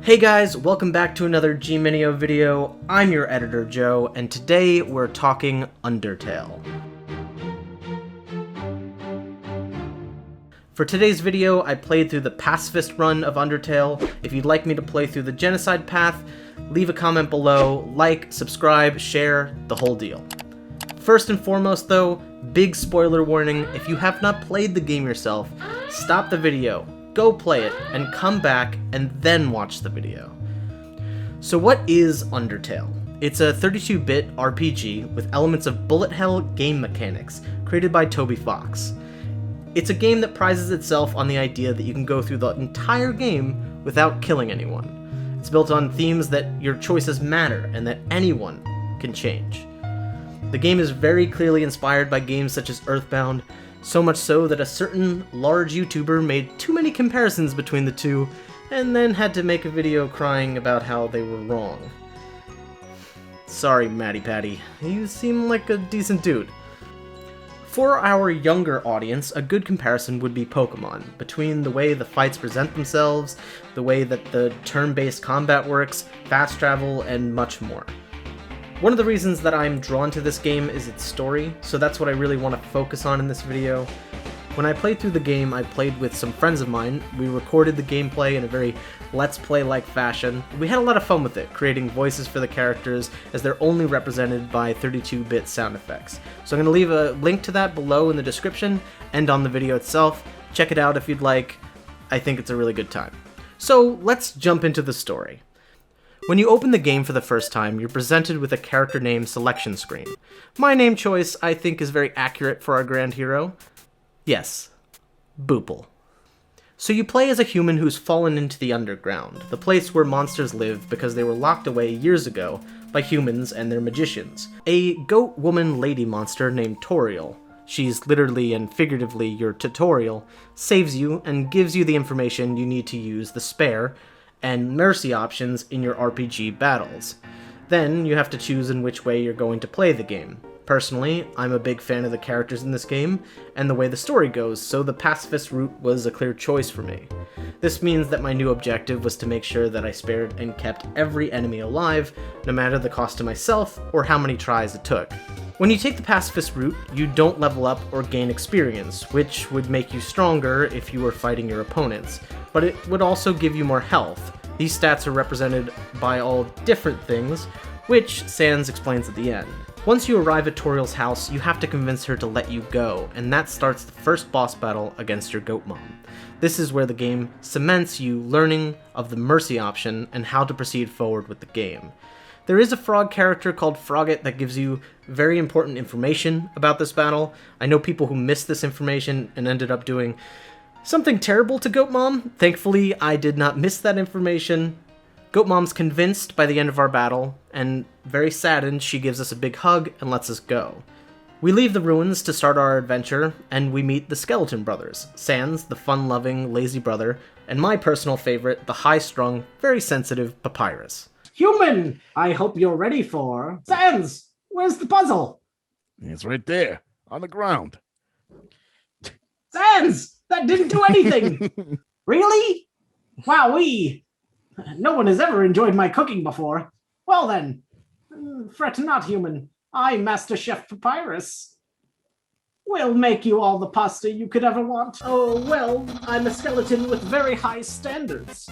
Hey guys, welcome back to another G-Mineo video. I'm your editor, Joe, and today we're talking Undertale. For today's video, I played through the pacifist run of Undertale. If you'd like me to play through the genocide path, leave a comment below, like, subscribe, share, the whole deal. First and foremost though, big spoiler warning, if you have not played the game yourself, stop the video, go play it, and come back and then watch the video. So what is Undertale? It's a 32-bit RPG with elements of bullet hell game mechanics created by Toby Fox. It's a game that prizes itself on the idea that you can go through the entire game without killing anyone. It's built on themes that your choices matter and that anyone can change. The game is very clearly inspired by games such as Earthbound, so much so that a certain large YouTuber made too many comparisons between the two and then had to make a video crying about how they were wrong. Sorry, Matty Patty. You seem like a decent dude. For our younger audience, a good comparison would be Pokemon, between the way the fights present themselves, the way that the turn-based combat works, fast travel, and much more. One of the reasons that I'm drawn to this game is its story, so that's what I really want to focus on in this video. When I played through the game, I played with some friends of mine. We recorded the gameplay in a very Let's Play-like fashion. We had a lot of fun with it, creating voices for the characters as they're only represented by 32-bit sound effects. So I'm going to leave a link to that below in the description and on the video itself. Check it out if you'd like. I think it's a really good time. So let's jump into the story. When you open the game for the first time, you're presented with a character name selection screen. My name choice, I think, is very accurate for our grand hero. Yes, Boople. So you play as a human who's fallen into the underground, the place where monsters live because they were locked away years ago by humans and their magicians. A goat woman lady monster named Toriel, she's literally and figuratively your tutorial, saves you and gives you the information you need to use the spare and mercy options in your RPG battles. Then you have to choose in which way you're going to play the game. Personally, I'm a big fan of the characters in this game and the way the story goes, so the pacifist route was a clear choice for me. This means that my new objective was to make sure that I spared and kept every enemy alive, no matter the cost to myself or how many tries it took. When you take the pacifist route, you don't level up or gain experience, which would make you stronger if you were fighting your opponents, but it would also give you more health. These stats are represented by all different things, which Sans explains at the end. Once you arrive at Toriel's house, you have to convince her to let you go, and that starts the first boss battle against your goat mom. This is where the game cements you learning of the mercy option and how to proceed forward with the game. There is a frog character called Frogget that gives you very important information about this battle. I know people who missed this information and ended up doing something terrible to Goat Mom. Thankfully, I did not miss that information. Goat Mom's convinced by the end of our battle, and very saddened, she gives us a big hug and lets us go. We leave the ruins to start our adventure, and we meet the Skeleton Brothers, Sans, the fun-loving, lazy brother, and my personal favorite, the high-strung, very sensitive Papyrus. Human, I hope you're ready for... Sans, where's the puzzle? It's right there, on the ground. Sans, that didn't do anything. Really? Wowee. No one has ever enjoyed my cooking before. Well then, fret not, human. I, Master Chef Papyrus, will make you all the pasta you could ever want. Oh, well, I'm a skeleton with very high standards.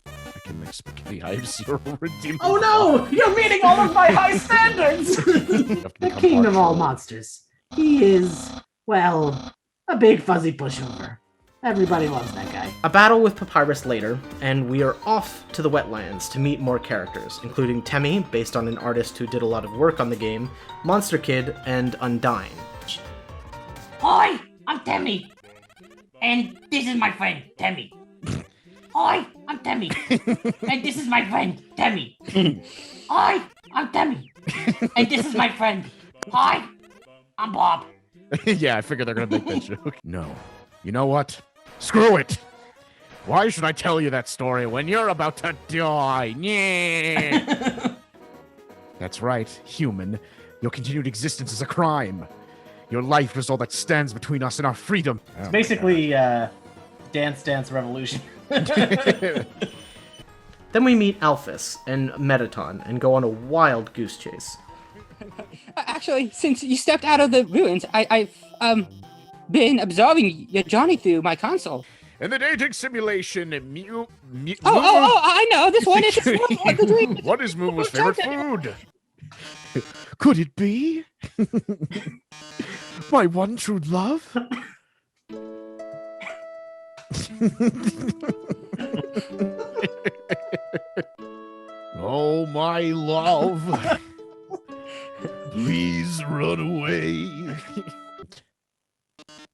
I can make spaghetti. I have zero redeemable. Oh no! You're meeting all of my high standards! The king of all monsters. He is, well, a big fuzzy pushover. Everybody loves that guy. A battle with Papyrus later, and we are off to the wetlands to meet more characters, including Temmie, based on an artist who did a lot of work on the game, Monster Kid, and Undyne. Hi, I'm Temmie. And this is my friend, Temmie. Hi, I'm Temmie. And this is my friend, Temmie. Hi, I'm Temmie. And this is my friend. Hi, I'm Bob. Yeah, I figured they're gonna make that joke. No. You know what? Screw it! Why should I tell you that story when you're about to die? Yeah. That's right, human. Your continued existence is a crime. Your life is all that stands between us and our freedom. It's basically Dance Dance Revolution. Then we meet Alphys and Metaton and go on a wild goose chase. Actually, since you stepped out of the ruins, I've been observing your journey through my console. In the dating simulation, I know. This one is the dream. What is Moo's favorite food? Could it be my one true love? Oh, my love. Please run away.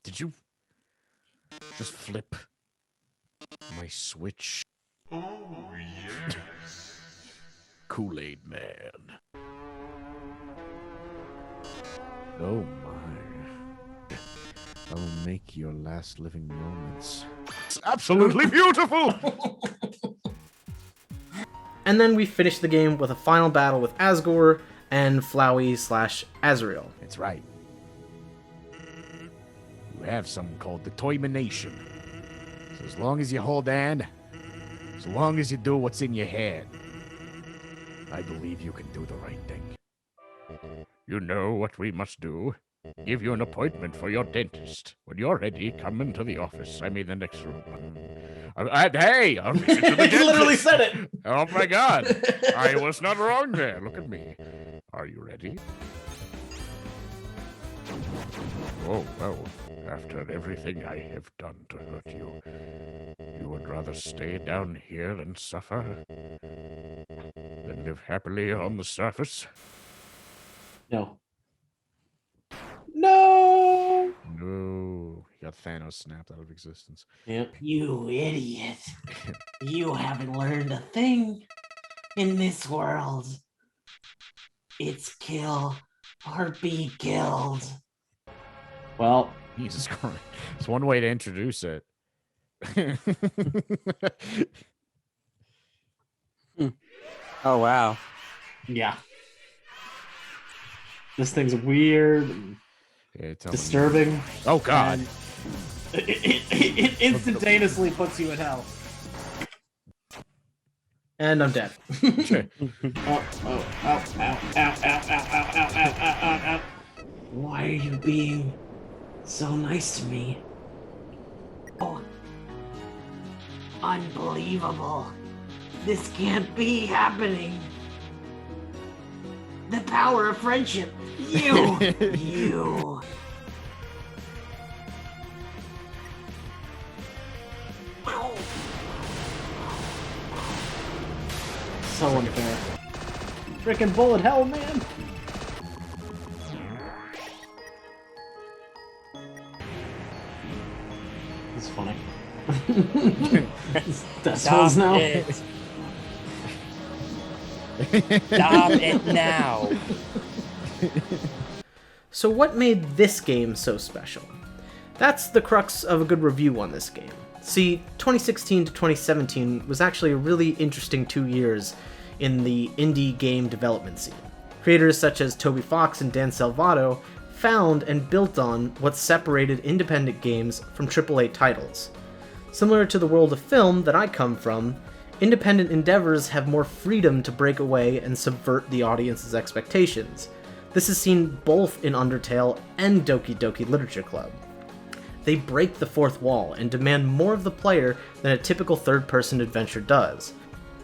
Did you just flip my switch? Oh, yes. Kool-Aid Man. Oh, my. I'll make your last living moments. It's absolutely beautiful! And then we finish the game with a final battle with Asgore and Flowey/Azrael. That's right. You have something called the Toymination. So as long as you hold on, as long as you do what's in your head, I believe you can do the right thing. You know what we must do? Give you an appointment for your dentist. When you're ready, come into the office. I mean, the next room. Hey! I'll visit to the dentist. He literally said it! Oh my god! I was not wrong there. Look at me. Are you ready? Oh, well, after everything I have done to hurt you, you would rather stay down here and suffer than live happily on the surface? No. No! No. You got Thanos snapped out of existence. Yep. You idiot. You haven't learned a thing in this world. It's kill or be killed. Well, Jesus Christ. It's one way to introduce it. Oh, wow. yeah. This thing's weird and Yeah, tell me. disturbing. Oh, God. And it instantaneously puts you in hell. And I'm dead. Ow. Why are you being so nice to me? Oh, unbelievable. This can't be happening. The power of friendship. You. So unfair. Freaking bullet hell, man. It's funny. That's Stop now. it. Stop it now. So what made this game so special? That's the crux of a good review on this game. See, 2016 to 2017 was actually a really interesting 2 years in the indie game development scene. Creators such as Toby Fox and Dan Salvato found and built on what separated independent games from AAA titles. Similar to the world of film that I come from, independent endeavors have more freedom to break away and subvert the audience's expectations. This is seen both in Undertale and Doki Doki Literature Club. They break the fourth wall and demand more of the player than a typical third-person adventure does.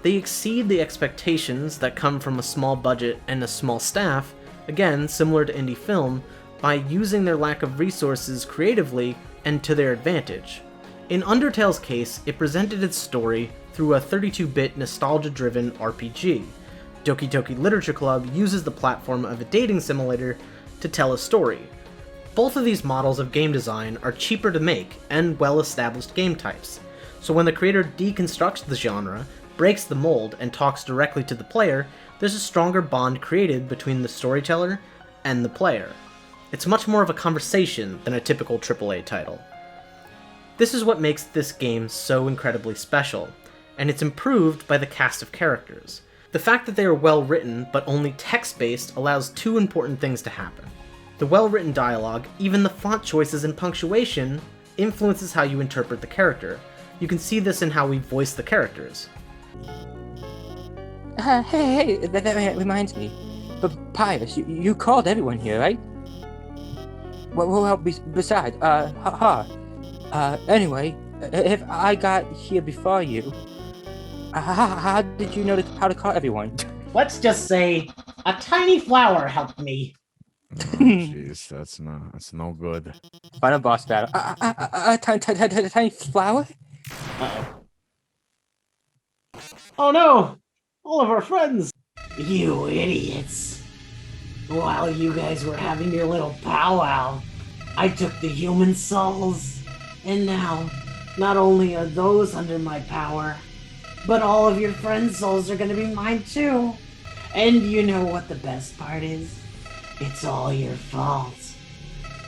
They exceed the expectations that come from a small budget and a small staff, again similar to indie film, by using their lack of resources creatively and to their advantage. In Undertale's case, it presented its story through a 32-bit nostalgia-driven RPG. Doki Doki Literature Club uses the platform of a dating simulator to tell a story. Both of these models of game design are cheaper to make and well-established game types, so when the creator deconstructs the genre, breaks the mold, and talks directly to the player, there's a stronger bond created between the storyteller and the player. It's much more of a conversation than a typical AAA title. This is what makes this game so incredibly special, and it's improved by the cast of characters. The fact that they are well written but only text-based allows two important things to happen. The well-written dialogue, even the font choices and punctuation, influences how you interpret the character. You can see this in how we voice the characters. Hey, that reminds me. Papyrus, you called everyone here, right? Well, besides, anyway, if I got here before you, how did you know how to call everyone? Let's just say a tiny flower helped me. Jeez, that's no good. Final boss battle. A tiny flower? Uh-oh. Oh no! All of our friends! You idiots! While you guys were having your little powwow, I took the human souls. And now, not only are those under my power, but all of your friends' souls are gonna be mine too. And you know what the best part is? It's all your fault.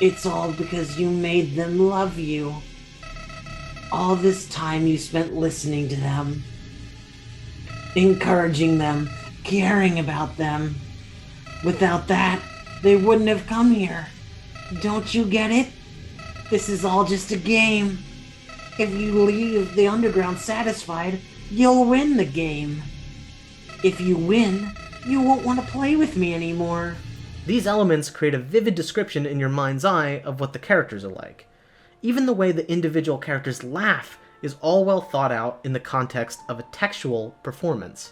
It's all because you made them love you. All this time you spent listening to them, encouraging them, caring about them. Without that, they wouldn't have come here. Don't you get it? This is all just a game. If you leave the underground satisfied, you'll win the game. If you win, you won't want to play with me anymore. These elements create a vivid description in your mind's eye of what the characters are like. Even the way the individual characters laugh is all well thought out in the context of a textual performance.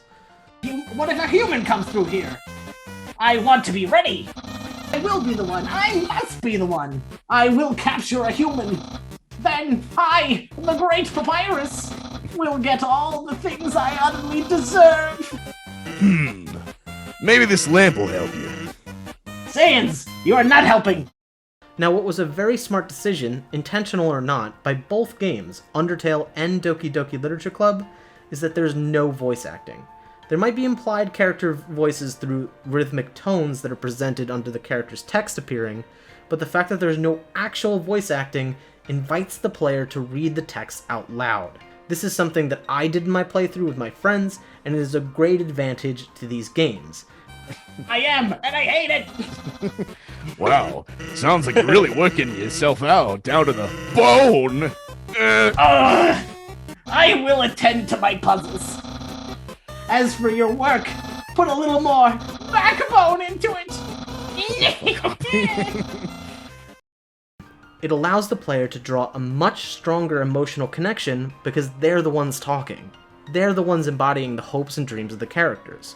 What if a human comes through here? I want to be ready. I will be the one. I must be the one. I will capture a human. Then I, the great Papyrus, will get all the things I utterly deserve. Maybe this lamp will help you. Sans, you are not helping. Now, what was a very smart decision, intentional or not, by both games, Undertale and Doki Doki Literature Club, is that there's no voice acting. There might be implied character voices through rhythmic tones that are presented under the character's text appearing, but the fact that there's no actual voice acting invites the player to read the text out loud. This is something that I did in my playthrough with my friends, and it is a great advantage to these games. I am, and I hate it. Wow, sounds like you're really working yourself out down to the bone. I will attend to my puzzles. As for your work, put a little more backbone into it. It allows the player to draw a much stronger emotional connection because they're the ones talking. They're the ones embodying the hopes and dreams of the characters.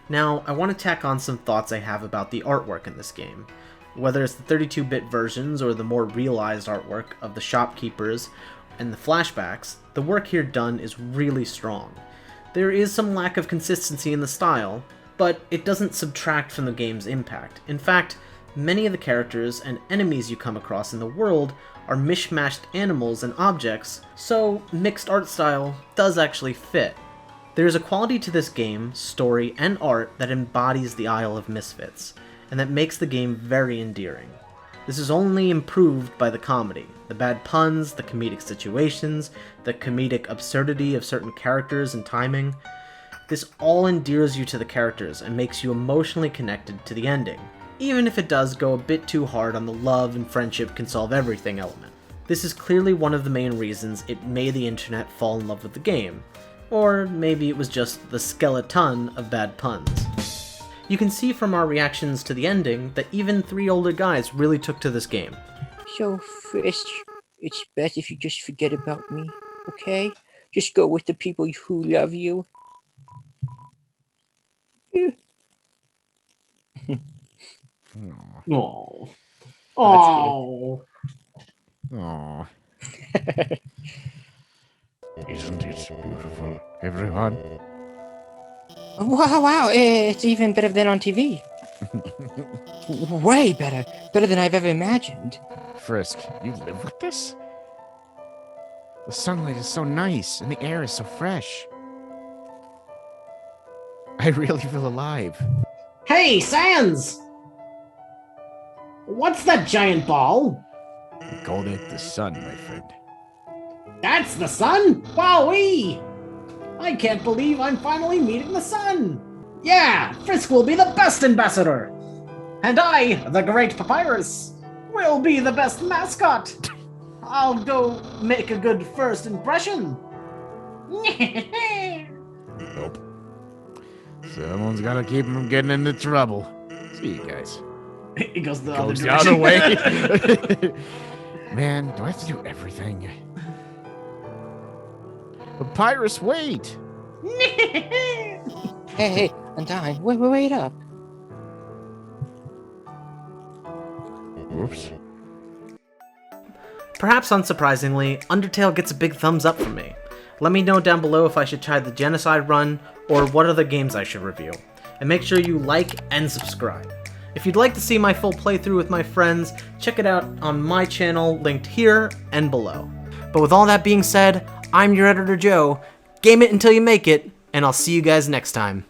Now, I want to tack on some thoughts I have about the artwork in this game. Whether it's the 32-bit versions or the more realized artwork of the shopkeepers and the flashbacks, the work here done is really strong. There is some lack of consistency in the style, but it doesn't subtract from the game's impact. In fact, many of the characters and enemies you come across in the world are mishmashed animals and objects, so mixed art style does actually fit. There is a quality to this game, story, and art that embodies the Isle of Misfits, and that makes the game very endearing. This is only improved by the comedy, the bad puns, the comedic situations, the comedic absurdity of certain characters and timing. This all endears you to the characters and makes you emotionally connected to the ending, even if it does go a bit too hard on the love and friendship can solve everything element. This is clearly one of the main reasons it made the internet fall in love with the game, or maybe it was just the skeleton of bad puns. You can see from our reactions to the ending that even 3 older guys really took to this game. So, first, it's best if you just forget about me, okay? Just go with the people who love you. Oh. Oh. Aww. Isn't it beautiful, everyone? Wow, it's even better than on TV. Way better. Better than I've ever imagined. Frisk, you live with this? The sunlight is so nice, and the air is so fresh. I really feel alive. Hey, Sans! What's that giant ball? We called it the sun, my friend. That's the sun? Wowee! I can't believe I'm finally meeting the sun! Yeah, Frisk will be the best ambassador! And I, the great Papyrus, will be the best mascot! I'll go make a good first impression! Someone's gotta keep him from getting into trouble. See you guys. It goes the other Goes the direction. other way. Man, do I have to do everything? Papyrus, wait! Hey, Undyne, wait up. Oops. Perhaps unsurprisingly, Undertale gets a big thumbs up from me. Let me know down below if I should try the Genocide run, or what other games I should review. And make sure you like and subscribe. If you'd like to see my full playthrough with my friends, check it out on my channel, linked here and below. But with all that being said, I'm your editor Joe. Game it until you make it, and I'll see you guys next time.